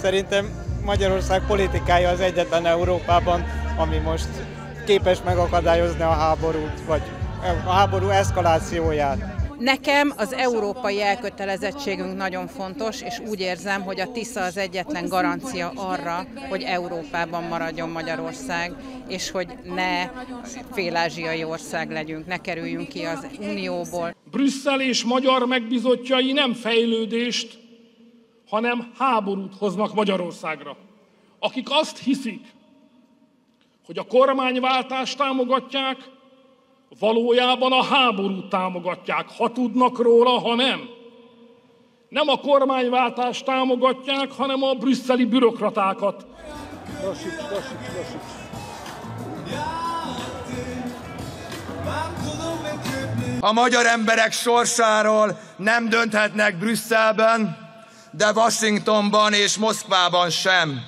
Szerintem Magyarország politikája az egyetlen Európában, ami most képes megakadályozni a háborút, vagy a háború eszkalációját. Nekem az európai elkötelezettségünk nagyon fontos, és úgy érzem, hogy a Tisza az egyetlen garancia arra, hogy Európában maradjon Magyarország, és hogy ne félázsiai ország legyünk, ne kerüljünk ki az Unióból. Brüsszel és magyar megbízottjai nem fejlődést, hanem háborút hoznak Magyarországra. Akik azt hiszik, hogy a kormányváltást támogatják, valójában a háborút támogatják, ha tudnak róla, ha nem. Nem a kormányváltást támogatják, hanem a brüsszeli bürokratákat. A magyar emberek sorsáról nem dönthetnek Brüsszelben, de Washingtonban és Moszkvában sem.